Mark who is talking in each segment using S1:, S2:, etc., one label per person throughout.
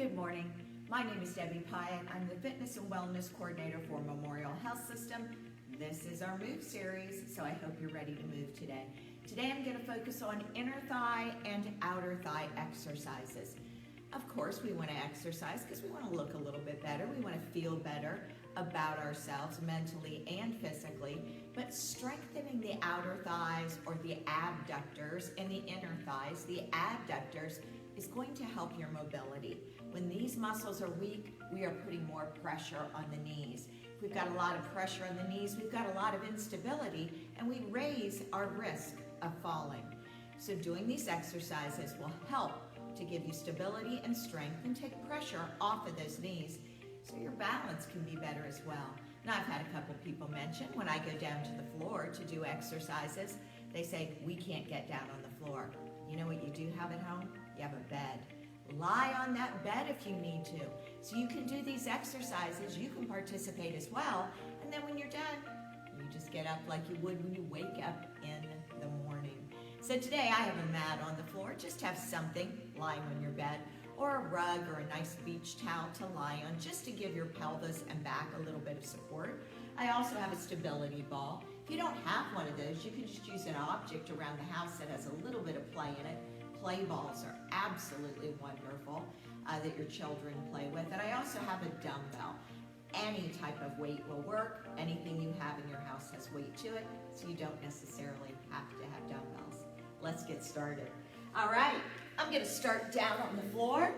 S1: Good morning. My name is Debbie Pyatt. I'm the Fitness and Wellness Coordinator for Memorial Health System. This is our Move series, so I hope you're ready to move today. Today I'm going to focus on inner thigh and outer thigh exercises. Of course, we want to exercise because we want to look a little bit better. We want to feel better about ourselves mentally and physically, but strengthening the outer thighs or the abductors and the inner thighs, the adductors, is going to help your mobility. When these muscles are weak, we are putting more pressure on the knees. If we've got a lot of pressure on the knees, we've got a lot of instability, and we raise our risk of falling. So doing these exercises will help to give you stability and strength and take pressure off of those knees so your balance can be better as well. Now, I've had a couple people mention when I go down to the floor to do exercises, they say, we can't get down on the floor. You know what you do have at home? You have a bed. Lie on that bed if you need to. So you can do these exercises, you can participate as well, and then when you're done, you just get up like you would when you wake up in the morning. So today I have a mat on the floor. Just have something lying on your bed, or a rug or a nice beach towel to lie on, just to give your pelvis and back a little bit of support. I also have a stability ball. If you don't have one of those, you can just use an object around the house that has a little bit of play in it. Play balls are absolutely wonderful that your children play with. And I also have a dumbbell. Any type of weight will work. Anything you have in your house has weight to it, so you don't necessarily have to have dumbbells. Let's get started. All right, I'm going to start down on the floor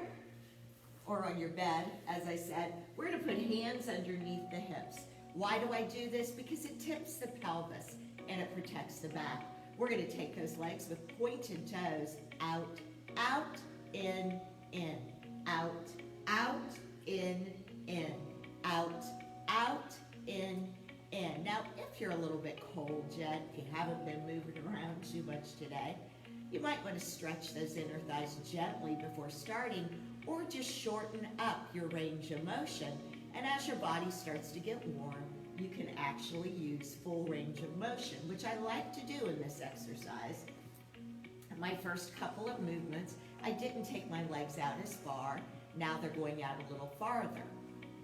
S1: or on your bed. As I said, we're going to put hands underneath the hips. Why do I do this? Because it tips the pelvis and it protects the back. We're going to take those legs with pointed toes out, out, in, out, out, in, out, out, in. Now, if you're a little bit cold yet, if you haven't been moving around too much today, you might want to stretch those inner thighs gently before starting, or just shorten up your range of motion. And as your body starts to get warm, you can actually use full range of motion, which I like to do in this exercise. My first couple of movements, I didn't take my legs out as far. Now they're going out a little farther.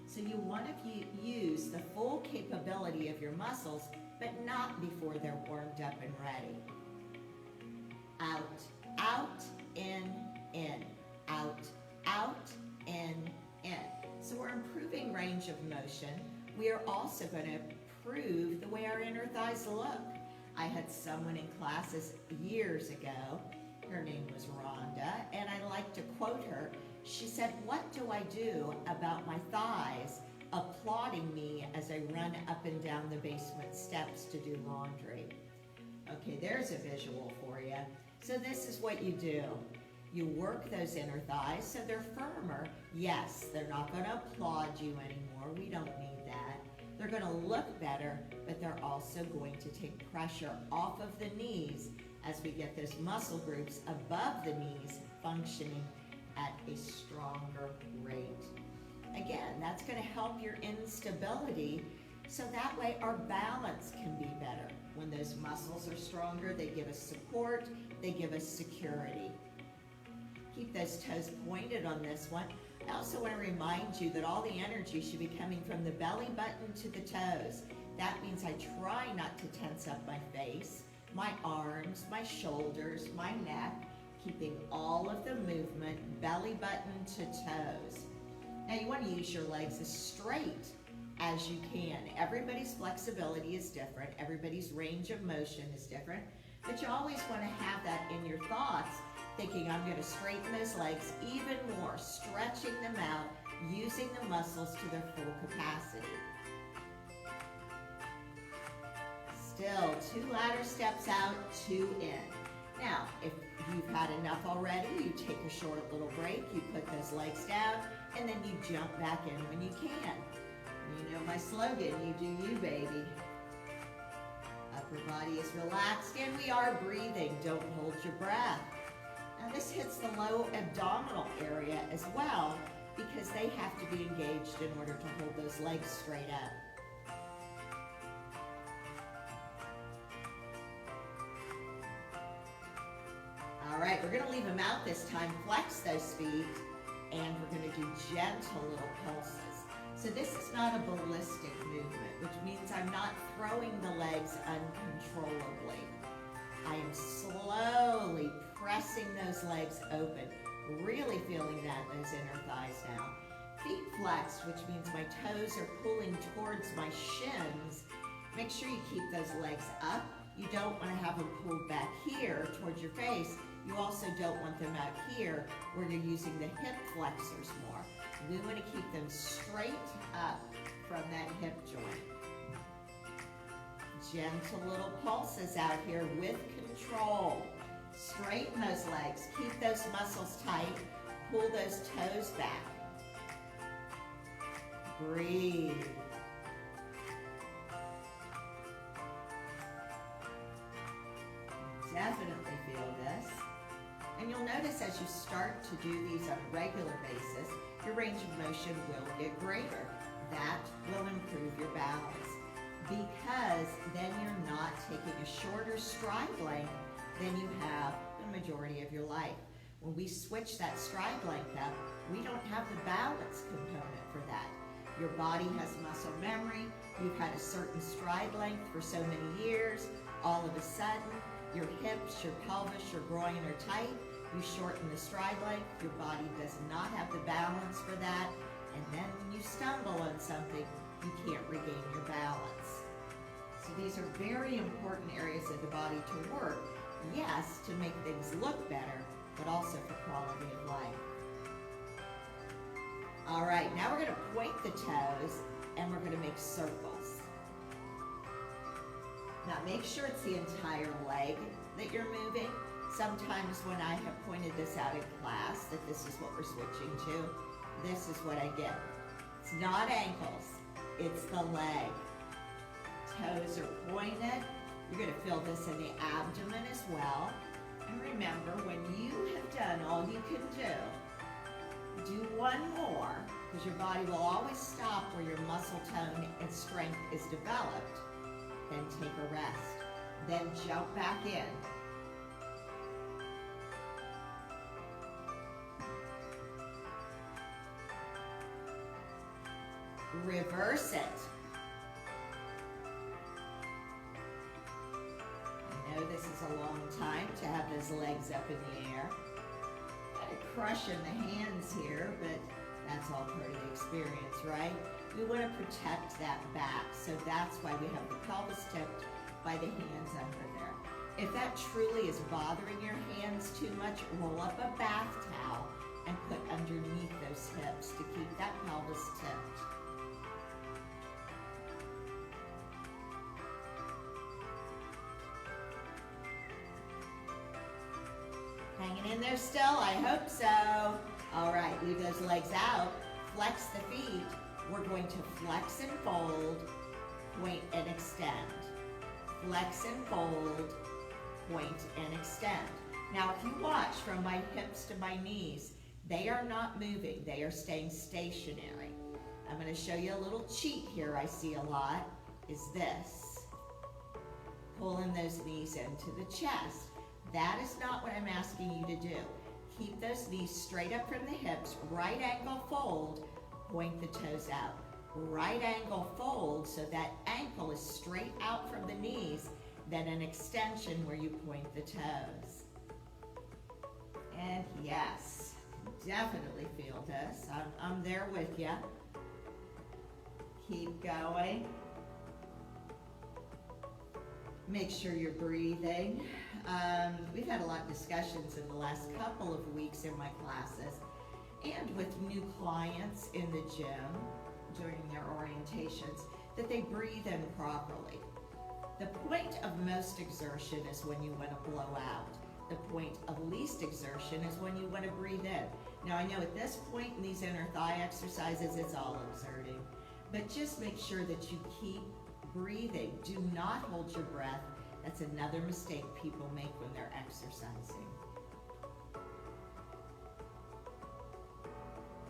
S1: So you want to use the full capability of your muscles, but not before they're warmed up and ready. Out, out, in, out, out, in. So we're improving range of motion. We are also going to improve the way our inner thighs look. I had someone in classes years ago, her name was Rhonda, and I like to quote her. She said, "What do I do about my thighs applauding me as I run up and down the basement steps to do laundry?" Okay, there's a visual for you. So this is what you do. You work those inner thighs so they're firmer. Yes, they're not going to applaud you anymore. We don't need that. They're going to look better, but they're also going to take pressure off of the knees as we get those muscle groups above the knees functioning at a stronger rate. Again, that's going to help your instability, so that way our balance can be better. When those muscles are stronger, they give us support, they give us security. Keep those toes pointed on this one. I also want to remind you that all the energy should be coming from the belly button to the toes. That means I try not to tense up my face, my arms, my shoulders, my neck, keeping all of the movement belly button to toes. Now you want to use your legs as straight as you can. Everybody's flexibility is different. Everybody's range of motion is different. But you always want to have that in your thoughts, thinking I'm going to straighten those legs even more, stretching them out, using the muscles to their full capacity. Still, 2 ladder steps out, 2 in. Now, if you've had enough already, you take a short little break, you put those legs down, and then you jump back in when you can. You know my slogan, you do you, baby. Upper body is relaxed, and we are breathing. Don't hold your breath. Now this hits the low abdominal area as well, because they have to be engaged in order to hold those legs straight up. All right, we're going to leave them out this time. Flex those feet. and we're going to do gentle little pulses. So this is not a ballistic movement, which means I'm not throwing the legs uncontrollably. I am slowly pressing those legs open, really feeling those inner thighs now. Feet flexed, which means my toes are pulling towards my shins. Make sure you keep those legs up. You don't want to have them pulled back here towards your face. You also don't want them out here where you're using the hip flexors more. We want to keep them straight up from that hip joint. Gentle little pulses out here with control. Straighten those legs. Keep those muscles tight. Pull those toes back. Breathe. Definitely feel this. And you'll notice as you start to do these on a regular basis, your range of motion will get greater. That will improve your balance because then you're not taking a shorter stride length than you have the majority of your life. When we switch that stride length up, we don't have the balance component for that. Your body has muscle memory. You've had a certain stride length for so many years. All of a sudden, your hips, your pelvis, your groin are tight. You shorten the stride length. Your body does not have the balance for that. And then when you stumble on something, you can't regain your balance. So these are very important areas of the body to work. Yes, to make things look better, but also for quality of life. All right, now we're going to point the toes and we're going to make circles. Now make sure it's the entire leg that you're moving. Sometimes when I have pointed this out in class, that this is what we're switching to, this is what I get. It's not ankles, it's the leg. Toes are pointed. You're going to feel this in the abdomen as well. And remember, when you have done all you can do one more, because your body will always stop where your muscle tone and strength is developed. Then take a rest. Then jump back in. Reverse it. I know this is a long time to have those legs up in the air. Kind of crushing the hands here, but that's all part of the experience, right? We want to protect that back, so that's why we have the pelvis tipped by the hands under there. If that truly is bothering your hands too much, roll up a bath towel and put underneath those hips to keep that pelvis tipped. Hanging in there still? I hope so. All right, leave those legs out. Flex the feet. We're going to flex and fold, point and extend. Flex and fold, point and extend. Now, if you watch from my hips to my knees, they are not moving. They are staying stationary. I'm going to show you a little cheat here I see a lot, is this. Pulling those knees into the chest. That is not what I'm asking you to do. Keep those knees straight up from the hips, right angle fold, point the toes out. Right angle fold so that ankle is straight out from the knees, then an extension where you point the toes. And yes, definitely feel this. I'm there with you. Keep going. Make sure you're breathing. We've had a lot of discussions in the last couple of weeks in my classes and with new clients in the gym during their orientations that they breathe in properly. The point of most exertion is when you want to blow out. The point of least exertion is when you want to breathe in. Now I know at this point in these inner thigh exercises it's all exerting, but just make sure that you keep breathing. Do not hold your breath. That's another mistake people make when they're exercising.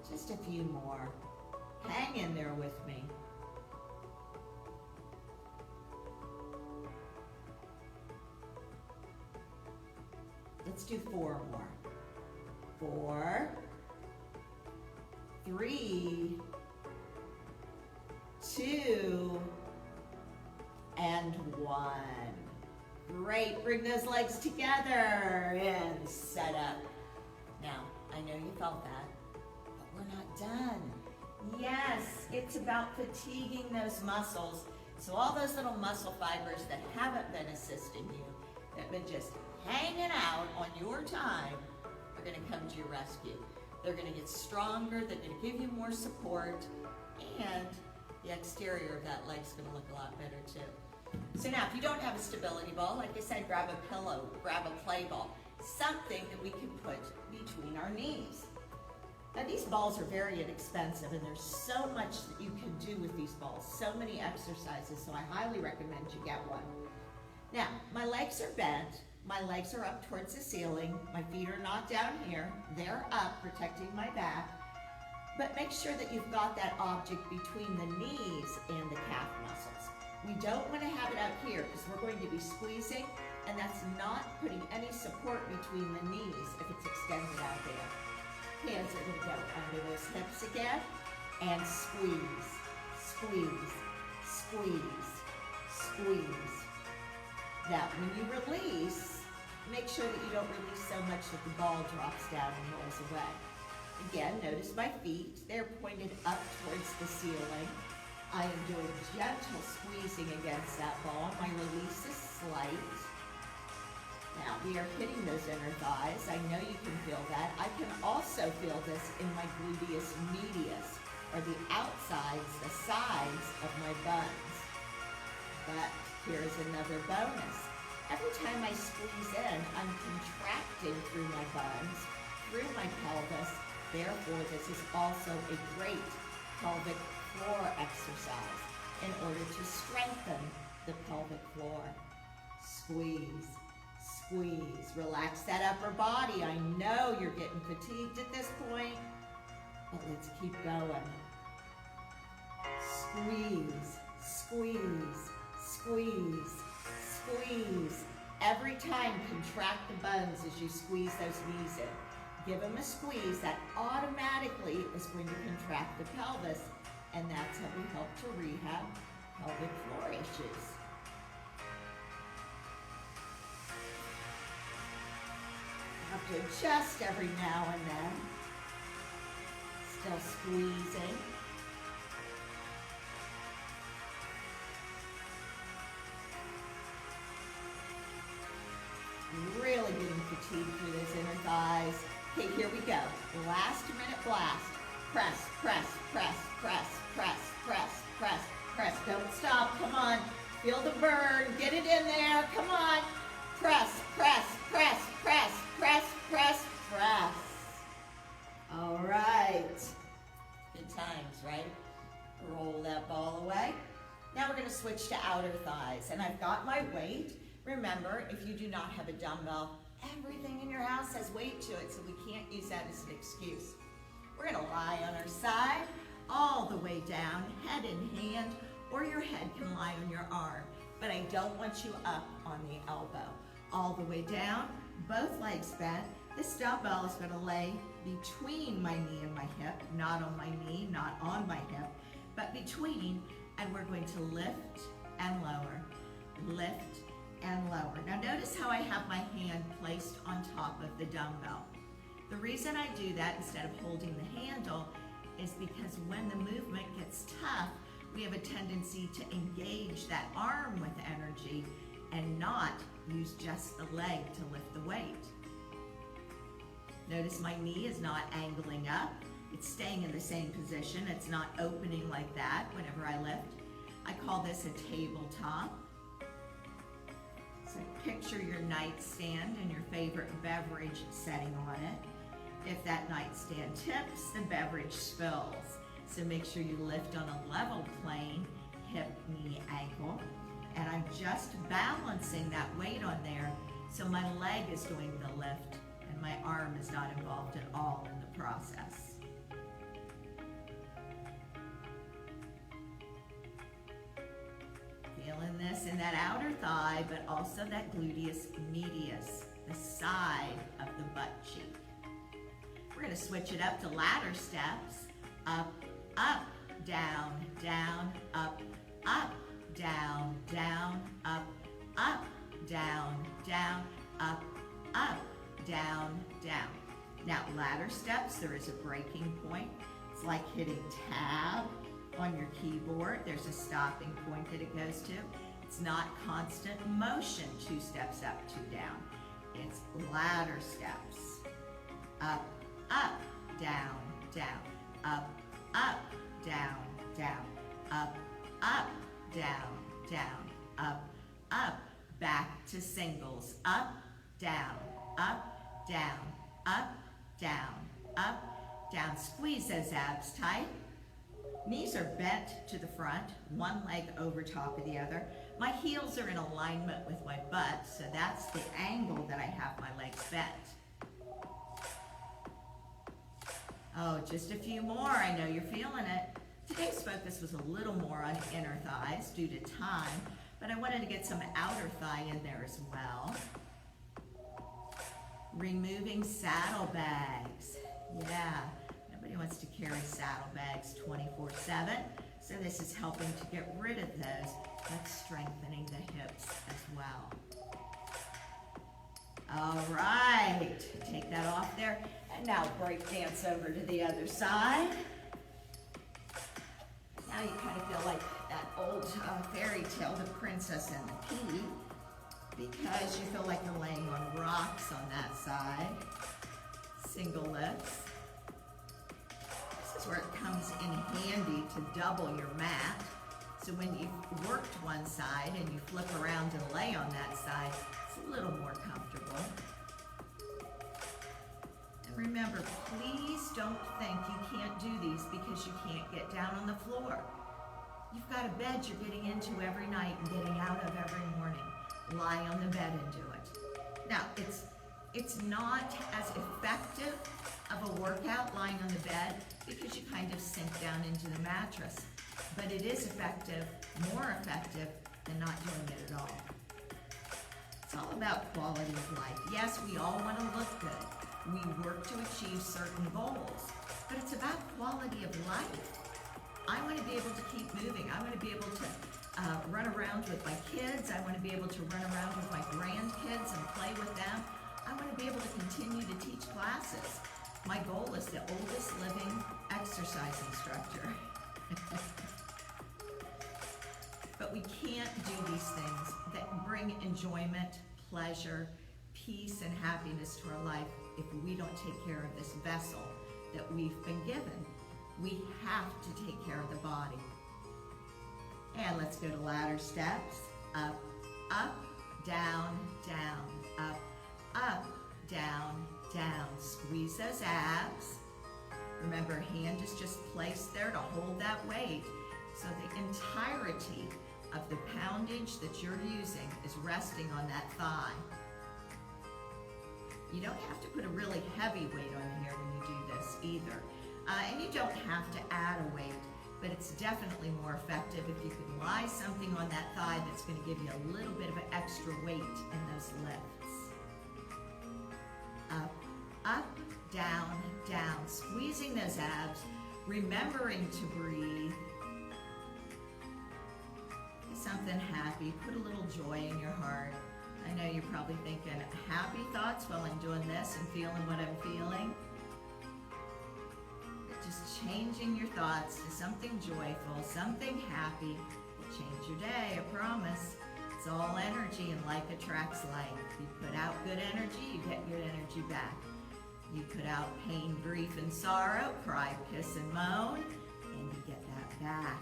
S1: Just a few more. Hang in there with me. Let's do 4 more. 4, 3, 2, and 1. Great, bring those legs together and set up. Now, I know you felt that, but we're not done. Yes, it's about fatiguing those muscles. So all those little muscle fibers that haven't been assisting you, that have been just hanging out on your time, are gonna come to your rescue. They're gonna get stronger, they're gonna give you more support, and the exterior of that leg's gonna look a lot better too. So now, if you don't have a stability ball, like I said, grab a pillow, grab a play ball, something that we can put between our knees. Now, these balls are very inexpensive, and there's so much that you can do with these balls, so many exercises, so I highly recommend you get one. Now, my legs are bent, my legs are up towards the ceiling, my feet are not down here, they're up, protecting my back, but make sure that you've got that object between the knees and the calf muscles. We don't want to have it out here because we're going to be squeezing, and that's not putting any support between the knees if it's extended out there. Hands are going to go under those hips again, and squeeze, squeeze, squeeze, squeeze. Now, when you release, make sure that you don't release so much that the ball drops down and rolls away. Again, notice my feet. They're pointed up towards the ceiling. I am doing gentle squeezing against that ball. My release is slight. Now, we are hitting those inner thighs. I know you can feel that. I can also feel this in my gluteus medius, or the outsides, the sides of my buns. But here's another bonus. Every time I squeeze in, I'm contracting through my buns, through my pelvis. Therefore, this is also a great pelvic floor exercise in order to strengthen the pelvic floor. Squeeze, squeeze. Relax that upper body. I know you're getting fatigued at this point, but let's keep going. Squeeze, squeeze, squeeze, squeeze. Every time, contract the buns as you squeeze those knees in. Give them a squeeze. That automatically is going to contract the pelvis, and that's how we help to rehab pelvic floor issues. Have to adjust every now and then. Still squeezing. Really getting fatigued through those inner thighs. Okay, here we go. Last minute blast. Press, press, press, press, press, press, press, press. Don't stop. Come on. Feel the burn. Get it in there. Come on. Press, press, press, press, press, press, press. All right. Good times, right? Roll that ball away. Now we're going to switch to outer thighs. And I've got my weight. Remember, if you do not have a dumbbell, everything in your house has weight to it, so we can't use that as an excuse. We're gonna lie on our side, all the way down, head in hand, or your head can lie on your arm, but I don't want you up on the elbow. All the way down, both legs bent. This dumbbell is gonna lay between my knee and my hip, not on my knee, not on my hip, but between, and we're going to lift and lower, lift and lower. Now notice how I have my hand placed on top of the dumbbell. The reason I do that instead of holding the handle is because when the movement gets tough, we have a tendency to engage that arm with energy and not use just the leg to lift the weight. Notice my knee is not angling up. It's staying in the same position. It's not opening like that whenever I lift. I call this a tabletop. So picture your nightstand and your favorite beverage setting on it. If that nightstand tips, the beverage spills. So make sure you lift on a level plane, hip, knee, ankle. And I'm just balancing that weight on there so my leg is doing the lift and my arm is not involved at all in the process. Feeling this in that outer thigh, but also that gluteus medius, the side of the butt cheek. We're going to switch it up to ladder steps. up, up, down, down, up, up, down, down, up, up, down, down, up, up, down, down. Now, ladder steps, there is a breaking point. It's like hitting tab on your keyboard. There's a stopping point that it goes to. It's not constant motion, 2 steps up, 2 down. It's ladder steps. Up, up, down, down, up, up, down, down, up, up, down, down, up, up, back to singles. Up, down, up, down, up, down, up, down. Squeeze those abs tight. Knees are bent to the front, one leg over top of the other. My heels are in alignment with my butt, so that's the angle that I have my legs bent. Oh, just a few more. I know you're feeling it. Today's focus was a little more on inner thighs due to time, but I wanted to get some outer thigh in there as well. Removing saddlebags. Yeah, nobody wants to carry saddlebags 24/7, so this is helping to get rid of those. That's strengthening the hips as well. All right, take that off there. And now break dance over to the other side. Now you kind of feel like that old fairy tale, The Princess and the Pea, because you feel like you're laying on rocks on that side. Single lifts. This is where it comes in handy to double your mat. So when you've worked one side and you flip around and lay on that side, it's a little more comfortable. And remember, please don't think you can't do these because you can't get down on the floor. You've got a bed you're getting into every night and getting out of every morning. Lie on the bed and do it. Now, it's not as effective of a workout lying on the bed because you kind of sink down into the mattress. But it is effective, more effective than not doing it at all. It's all about quality of life. Yes, we all want to look good. We work to achieve certain goals, but it's about quality of life. I want to be able to keep moving. I want to be able to run around with my kids. I want to be able to run around with my grandkids and play with them. I want to be able to continue to teach classes. My goal is the oldest living exercise instructor. But we can't do these things that bring enjoyment, pleasure, peace, and happiness to our life if we don't take care of this vessel that we've been given. We have to take care of the body. And let's go to ladder steps. Up, up, down, down, up, up, down, down. Squeeze those abs. Remember, hand is just placed there to hold that weight. So the entirety of the poundage that you're using is resting on that thigh. You don't have to put a really heavy weight on here when you do this either. And you don't have to add a weight, but it's definitely more effective if you can lie something on that thigh that's going to give you a little bit of an extra weight in those lifts. Up, up, down, down. Squeezing those abs, remembering to breathe. Something happy, put a little joy in your heart. I know you're probably thinking happy thoughts while I'm doing this and feeling what I'm feeling. But just changing your thoughts to something joyful, something happy will change your day, I promise. It's all energy and like attracts like. You put out good energy, you get good energy back. You put out pain, grief, and sorrow, cry, piss, and moan, and you get that back.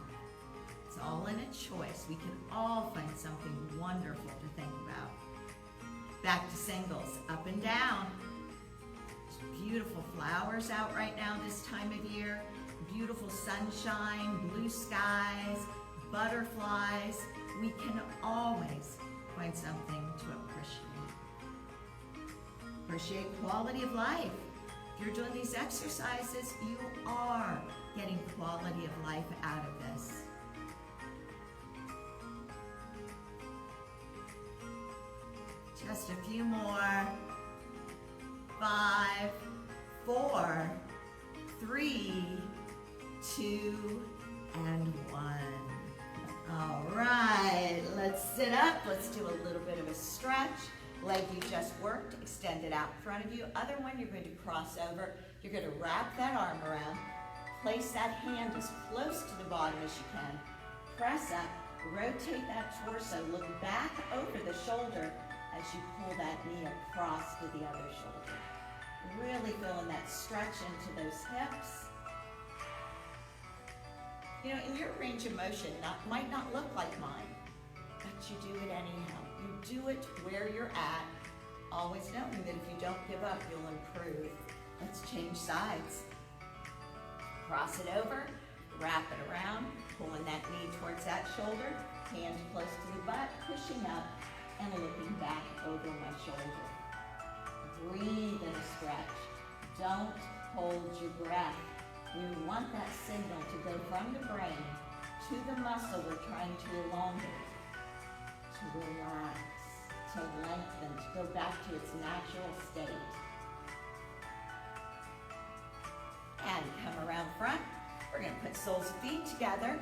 S1: It's all in a choice. We can all find something wonderful to think about. Back to singles, up and down. There's beautiful flowers out right now this time of year. Beautiful sunshine, blue skies, butterflies. We can always find something to appreciate. Appreciate quality of life. If you're doing these exercises, you are getting quality of life out of this. Just a few more. 5, 4, 3, 2, and 1. All right, let's sit up. Let's do a little bit of a stretch. Leg you just worked, extend it out in front of you. Other one, you're going to cross over. You're going to wrap that arm around. Place that hand as close to the bottom as you can. Press up, rotate that torso, look back over the shoulder as you pull that knee across to the other shoulder. Really feeling that stretch into those hips. You know, in your range of motion, might not look like mine, but you do it anyhow. You do it where you're at, always knowing that if you don't give up, you'll improve. Let's change sides. Cross it over, wrap it around, pulling that knee towards that shoulder, hand close to the butt, pushing up and looking back over my shoulder. Breathe in a stretch. Don't hold your breath. We want that signal to go from the brain to the muscle we're trying to elongate, to relax, to lengthen, to go back to its natural state. And come around front. We're going to put soles of feet together,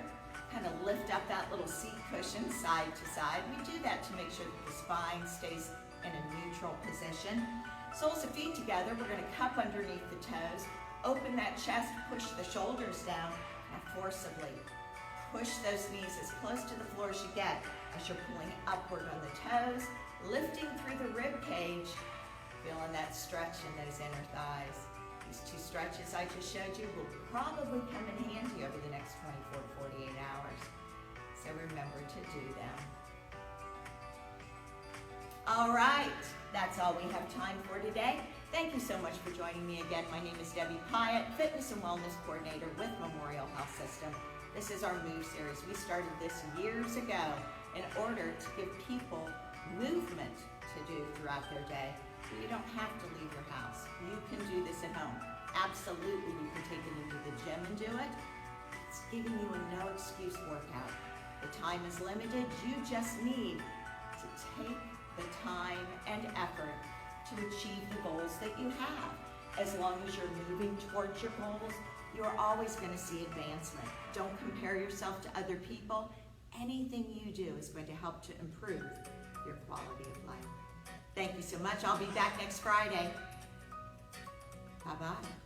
S1: kind of lift up that little seat cushion side to side. We do that to make sure that the spine stays in a neutral position. Soles of feet together, we're going to cup underneath the toes, open that chest, push the shoulders down, and forcibly push those knees as close to the floor as you get as you're pulling upward on the toes, lifting through the rib cage, feeling that stretch in those inner thighs. These 2 stretches I just showed you will probably come in handy over the next 24 to 48 hours. So remember to do them. All right, that's all we have time for today. Thank you so much for joining me again. My name is Debbie Pyatt, Fitness and Wellness Coordinator with Memorial Health System. This is our MOVE series. We started this years ago in order to give people movement to do throughout their day. You don't have to leave your house. You can do this at home. Absolutely, you can take it into the gym and do it. It's giving you a no excuse workout. The time is limited. You just need to take the time and effort to achieve the goals that you have. As long as you're moving towards your goals, you're always going to see advancement. Don't compare yourself to other people. Anything you do is going to help to improve your quality of life. Thank you so much. I'll be back next Friday. Bye-bye.